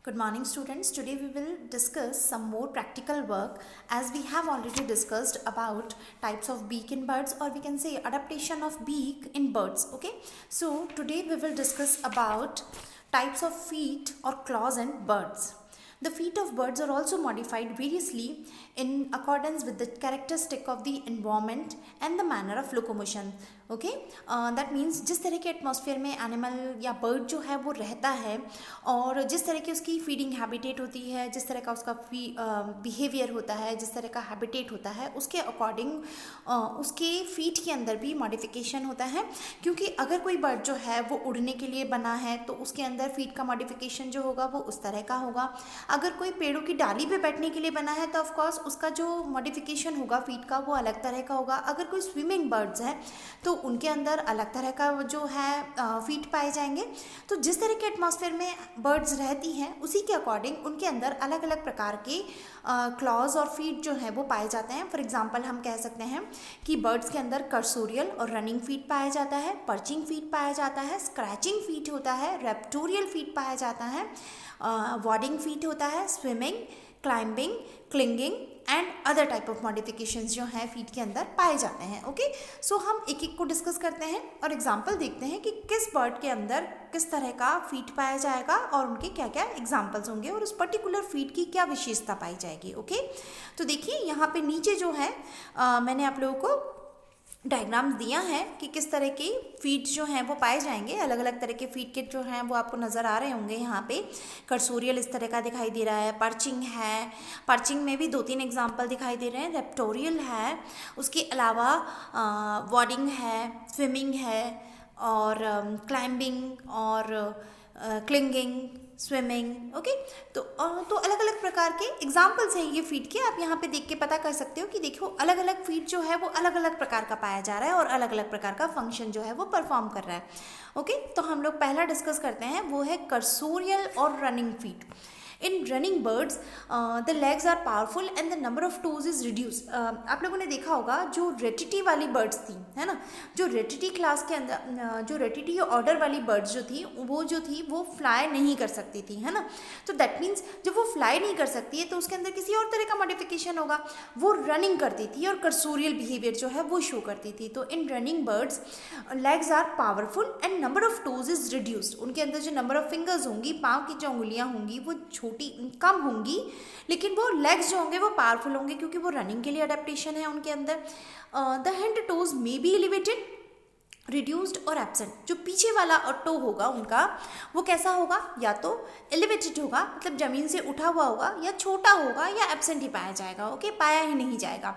Good morning, students. Today we will discuss some more practical work as we have already discussed about types of beak in birds, or we can say adaptation of beak in birds. Okay, so today we will discuss about types of feet or claws in birds. The feet of birds are also modified variously in accordance with the characteristic of the environment and the manner of locomotion. Okay that means जिस तरह के atmosphere में animal या bird जो है वो रहता है और जिस तरह की उसकी फीडिंग हैबिटेट होती है, जिस तरह का उसका बिहेवियर होता है, जिस तरह का हैबिटेट होता है, उसके अकॉर्डिंग उसके फीट के अंदर भी मॉडिफिकेशन होता है। क्योंकि अगर कोई बर्ड जो है वो उड़ने के लिए बना है तो उसके अंदर फीट का मॉडिफिकेशन जो होगा वो उस तरह का होगा। अगर कोई पेड़ों की डाली पे बैठने के लिए बना है तो ऑफकोर्स उसका जो मॉडिफिकेशन होगा फीट का वो अलग तरह का होगा। अगर कोई स्विमिंग बर्ड्स है तो उनके अंदर अलग तरह का जो है फीट पाए जाएंगे। तो जिस तरह के एटमॉस्फेयर में बर्ड्स रहती हैं उसी के अकॉर्डिंग उनके अंदर अलग अलग प्रकार के क्लॉज और फीट जो है वो पाए जाते हैं। फॉर एग्जांपल हम कह सकते हैं कि बर्ड्स के अंदर कर्सोरियल और रनिंग फीट पाया जाता है, पर्चिंग फीट पाया जाता है, स्क्रैचिंग फीट होता है, रेप्टोरियल फीट पाया जाता है, वॉडिंग फीट होता है, swimming, climbing, clinging and other type of modifications जो हैं फीट के अंदर पाए जाते हैं। ओके, सो हम एक एक को डिस्कस करते हैं और एग्जांपल देखते हैं कि किस बर्ड के अंदर किस तरह का फीट पाया जाएगा और उनके क्या क्या एग्जांपल्स होंगे और उस पर्टिकुलर फीट की क्या विशेषता पाई जाएगी। ओके, तो देखिए यहाँ पे नीचे जो है मैंने आप लोगों को डायग्राम्स दिया है कि किस तरह के फीट जो हैं वो पाए जाएंगे। अलग अलग तरह के फीट के जो हैं वो आपको नज़र आ रहे होंगे। यहाँ पे कर्सोरियल इस तरह का दिखाई दे रहा है, पर्चिंग है, पर्चिंग में भी 2-3 एग्जांपल दिखाई दे रहे हैं, रेप्टोरियल है, उसके अलावा वॉडिंग है, स्विमिंग है और क्लाइंबिंग और क्लिंगिंग, स्विमिंग। ओके, तो अलग अलग प्रकार के एग्जाम्पल्स हैं ये फीट के। आप यहाँ पे देख के पता कर सकते हो कि देखो अलग अलग फीट जो है वो अलग अलग प्रकार का पाया जा रहा है और अलग अलग प्रकार का फंक्शन जो है वो परफॉर्म कर रहा है। ओके, तो हम लोग पहला डिस्कस करते हैं, वो है कर्सोरियल और running feet. In running birds, the legs are powerful and the number of toes is reduced. आप लोगों ने देखा होगा जो रेटिटी वाली बर्ड्स थी, है ना, जो रेटिटी क्लास के अंदर जो रेटिटी ऑर्डर वाली बर्ड्स जो थी वो फ्लाई नहीं कर सकती थी, है ना। तो दैट मीन्स जब वो फ्लाई नहीं कर सकती है तो उसके अंदर किसी और तरह का मॉडिफिकेशन होगा, वो रनिंग करती थी और कर्सोरियल बिहेवियर जो है वो शो करती थी। तो in running birds legs are powerful and number of toes is reduced. उनके अंदर जो नंबर ऑफ फिंगर्स होंगी, पाँव की जो उंगलियाँ होंगी वो कम होंगी, लेकिन वो लेग्स जो होंगे वो पावरफुल होंगे क्योंकि वो रनिंग के लिए अडेप्टेशन है उनके अंदर। The hind toes may be elevated, reduced और एब्सेंट। जो पीछे वाला टो होगा उनका वो कैसा होगा, या तो एलिवेटेड होगा मतलब ज़मीन से उठा हुआ होगा, या छोटा होगा, या एब्सेंट ही पाया जाएगा। ओके, पाया ही नहीं जाएगा।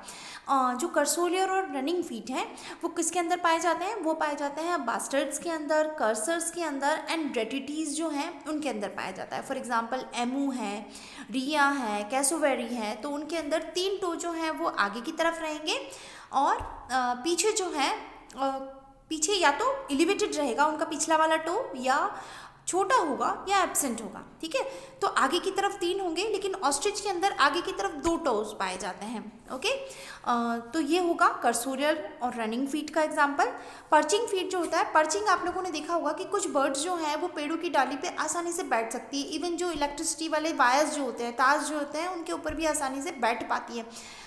जो कर्सोरियल और रनिंग फीट हैं वो किसके अंदर पाए जाते हैं, वो पाए जाते हैं बास्टर्ड्स के अंदर, कर्सर्स के अंदर एंड रेटिटीज़ जो हैं उनके अंदर पाया जाता है। फॉर एग्जांपल एमू है, रिया है, कैसोवेरी है, तो उनके अंदर 3 टो जो हैं वो आगे की तरफ रहेंगे और पीछे जो है पीछे या तो एलिवेटेड रहेगा उनका पिछला वाला टो, या छोटा होगा या एब्सेंट होगा। ठीक है, तो आगे की तरफ 3 होंगे, लेकिन ऑस्ट्रिच के अंदर आगे की तरफ 2 टोज पाए जाते हैं। ओके, तो ये होगा कर्सोरियल और रनिंग फीट का एग्जांपल। पर्चिंग फीट जो होता है, पर्चिंग आप लोगों ने देखा होगा कि कुछ बर्ड्स जो हैं वो पेड़ों की डाली पे आसानी से बैठ सकती है। इवन जो इलेक्ट्रिसिटी वाले वायर्स जो होते हैं, तार जो होते हैं, उनके ऊपर भी आसानी से बैठ पाती है।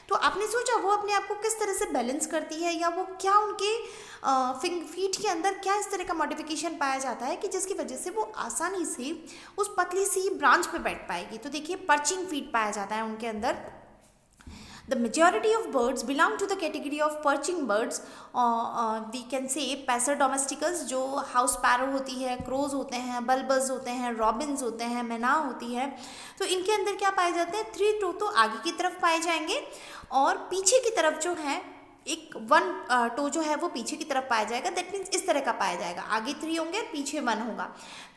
तो आपने सोचा वो अपने आप को किस तरह से बैलेंस करती है, या वो क्या उनके फीट के अंदर क्या इस तरह का मॉडिफिकेशन पाया जाता है कि जिसकी वजह से वो आसानी से उस पतली सी ब्रांच पे बैठ पाएगी। तो देखिए पर्चिंग फीट पाया जाता है उनके अंदर। The majority of birds belong to the category of perching birds. We can say passer domesticus, जो हाउस पैरो होती है, क्रोज होते हैं, बल्बस होते हैं, रॉबिन्स होते हैं, मैना होती है। तो इनके अंदर क्या पाए जाते हैं, 3 टो तो आगे की तरफ पाए जाएंगे और पीछे की तरफ जो है एक 1 टो जो है वो पीछे की तरफ पाया जाएगा। दैट मीन्स इस तरह का पाया जाएगा, आगे 3 होंगे पीछे 1 होगा।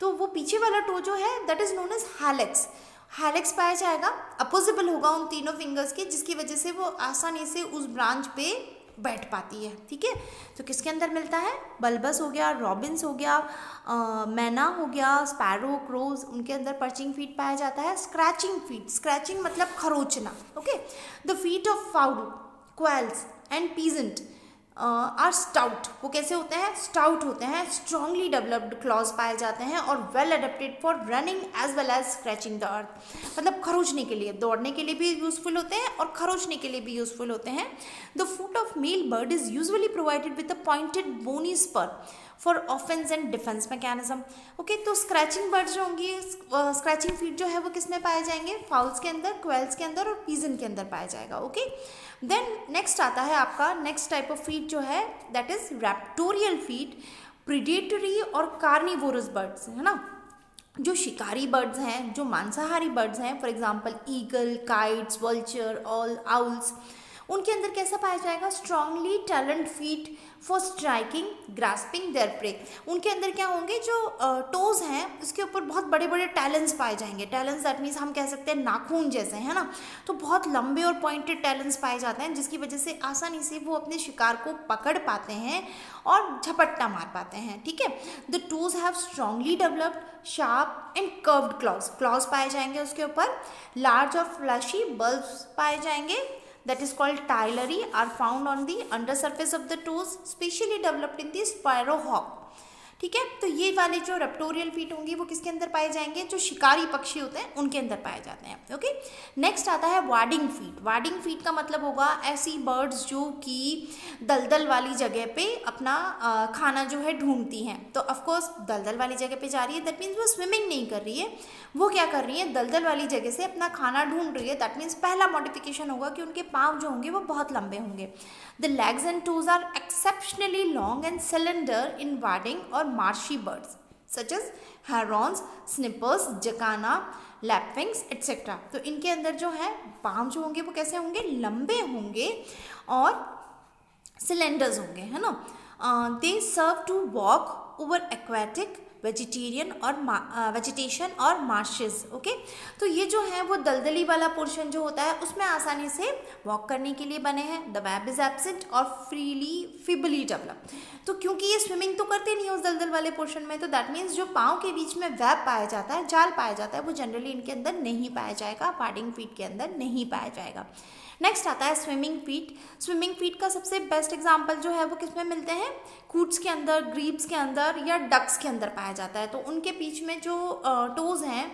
तो वो पीछे वाला टो जो है दैट इज नोन एज हैलेक्स। हैलेक्स पाया जाएगा, अपोजिबल होगा उन तीनों फिंगर्स के, जिसकी वजह से वो आसानी से उस ब्रांच पे बैठ पाती है। ठीक है, तो किसके अंदर मिलता है, बल्बस हो गया, रॉबिन्स हो गया, मैना हो गया, स्पैरो, क्रोज, उनके अंदर पर्चिंग फीट पाया जाता है। स्क्रैचिंग फीट, स्क्रैचिंग मतलब खरोचना। Okay, the feet of fowl, quails and pheasant are stout, वो कैसे होते हैं, स्टाउट होते हैं, स्ट्रांगली डेवलप्ड क्लॉज पाए जाते हैं और well adapted for running as well as scratching the earth, मतलब खरोचने के लिए, दौड़ने के लिए भी यूजफुल होते हैं और खरोचने के लिए भी यूजफुल होते हैं। The foot of male bird is usually provided with a pointed bony spur for offence and defence mechanism. Okay, तो स्क्रैचिंग बर्ड्स जो होंगी, स्क्रैचिंग फीट जो है वो किस में पाए जाएंगे, फाउल्स के अंदर, क्वेल्स के अंदर और पीजन के अंदर पाया जाएगा। ओके, देन नेक्स्ट आता है आपका नेक्स्ट टाइप ऑफ फीट जो है दैट इज रैप्टोरियल फीट, प्रीडेटरी और कार्निवोरस बर्ड्स, है ना, जो शिकारी बर्ड्स हैं, जो मांसाहारी बर्ड्स हैं, for example eagle, kites, vulture, all owls, उनके अंदर कैसा पाया जाएगा, strongly talent feet for striking grasping there pray. उनके अंदर क्या होंगे, जो टोज हैं उसके ऊपर बहुत बड़े बड़े टैलेंट्स पाए जाएंगे। टैलेंट्स दैट मीन्स हम कह सकते हैं नाखून जैसे, है ना, तो बहुत लंबे और पॉइंटेड टैलेंट्स पाए जाते हैं जिसकी वजह से आसानी से वो अपने शिकार को पकड़ पाते हैं और झपट्टा मार पाते हैं। ठीक है, the toes have strongly developed sharp and curved clause, clause पाए जाएंगे उसके ऊपर, लार्ज और फ्लैशी बल्ब्स पाए जाएंगे that is called tylary are found on the undersurface of the toes, specially developed in the sparrowhawk। ठीक है, तो ये वाले जो रेप्टोरियल फीट होंगी वो किसके अंदर पाए जाएंगे, जो शिकारी पक्षी होते हैं उनके अंदर पाए जाते हैं। ओके, नेक्स्ट आता है वार्डिंग फीट। वार्डिंग फीट का मतलब होगा ऐसी बर्ड्स जो कि दलदल वाली जगह पे अपना खाना जो है ढूंढती हैं। तो ऑफकोर्स दलदल वाली जगह पे जा रही है, दैट मीन्स वो स्विमिंग नहीं कर रही है, वो क्या कर रही है, दलदल वाली जगह से अपना खाना ढूंढ रही है। दैट मीन्स पहला मॉडिफिकेशन होगा कि उनके पाँव जो होंगे वो बहुत लंबे होंगे। The legs and toes are exceptionally long and cylinder in wading और marshy birds such as herons, snippers, jacana, lapwings etc। तो इनके अंदर जो है पाँव जो होंगे वो कैसे होंगे, लंबे होंगे और सिलेंडर्स होंगे, है ना। They serve to walk over aquatic vegetarian और वेजिटेशन और मार्शेस। ओके, तो ये जो है वो दलदली वाला पोर्शन जो होता है उसमें आसानी से वॉक करने के लिए बने हैं। द वेब इज एब्सेंट और फीबली डेवलप। तो क्योंकि ये स्विमिंग तो करते नहीं है उस दलदल वाले पोर्शन में, तो दैट मीन्स जो पाँव के बीच में वेब पाया जाता है, जाल पाया जाता है, वो जनरली इनके अंदर नहीं पाया जाएगा, वार्डिंग फीट के अंदर नहीं पाया जाएगा। नेक्स्ट आता है स्विमिंग फीट। स्विमिंग फीट का सबसे बेस्ट एग्जांपल जो है वो किसमें मिलते हैं, कूट्स के अंदर, ग्रीब्स के अंदर या डक्स के अंदर पाया जाता है। तो उनके बीच में जो टोज हैं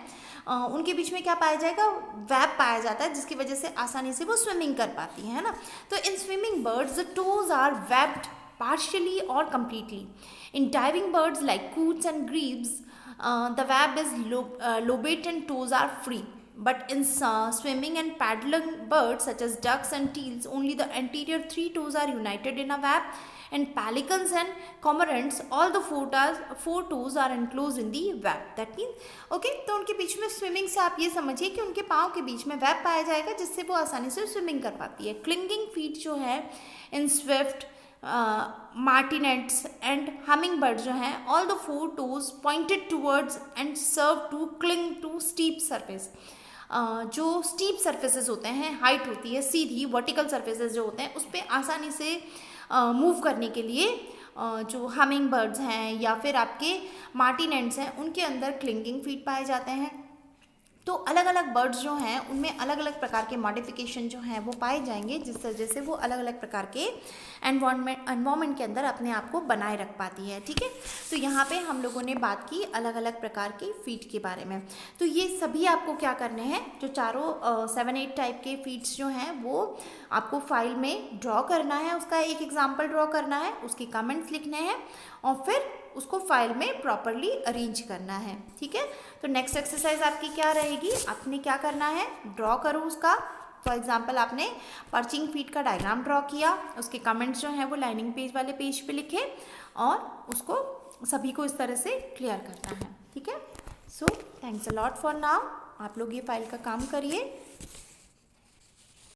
उनके बीच में क्या पाया जाएगा, वेब पाया जाता है, जिसकी वजह से आसानी से वो स्विमिंग कर पाती है ना। तो in swimming birds the toes are webbed partially or completely. In diving birds like coots and grebes, the web is lobate and toes are free. But in swimming and paddling birds such as ducks and teals, only the anterior 3 toes are united in a web. And pelicans and cormorants, all the 4 toes are enclosed in the web. That means, okay, तो उनके बीच में swimming से आप ये समझिए कि उनके पाँव के बीच में वेब पाया जाएगा जिससे वो आसानी से स्विमिंग कर पाती है। क्लिंगिंग फीट जो है in swift, martinets and humming bird जो हैं, all the 4 toes pointed towards and serve to cling to steep surface. जो स्टीप सरफेसेस होते हैं, हाइट होती है सीधी, वर्टिकल सरफेसेस जो होते हैं उस पर आसानी से मूव करने के लिए जो हमिंग बर्ड्स हैं या फिर आपके मार्टिनेट्स हैं उनके अंदर क्लिंगिंग फीट पाए जाते हैं। तो अलग अलग बर्ड्स जो हैं उनमें अलग अलग प्रकार के मॉडिफिकेशन जो हैं वो पाए जाएंगे, जिस वजह से वो अलग अलग प्रकार के एनवायरनमेंट के अंदर अपने आप को बनाए रख पाती है। ठीक है, तो यहाँ पे हम लोगों ने बात की अलग अलग प्रकार की फीट के बारे में। तो ये सभी आपको क्या करने हैं, जो चारों 7-8 टाइप के फीट्स जो हैं वो आपको फाइल में ड्रॉ करना है, उसका एक एग्जाम्पल ड्रॉ करना है, उसके कमेंट्स लिखने हैं और फिर उसको फाइल में प्रॉपरली अरेंज करना है। ठीक है, तो नेक्स्ट एक्सरसाइज आपकी क्या रहेगी, आपने क्या करना है, ड्रॉ करो उसका। फॉर एग्जांपल आपने पर्चिंग फीट का डायग्राम ड्रॉ किया, उसके कमेंट्स जो हैं वो लाइनिंग पेज वाले पेज पे लिखे और उसको सभी को इस तरह से क्लियर करना है। ठीक है, so thanks a lot for now. आप लोग ये फाइल का काम करिए।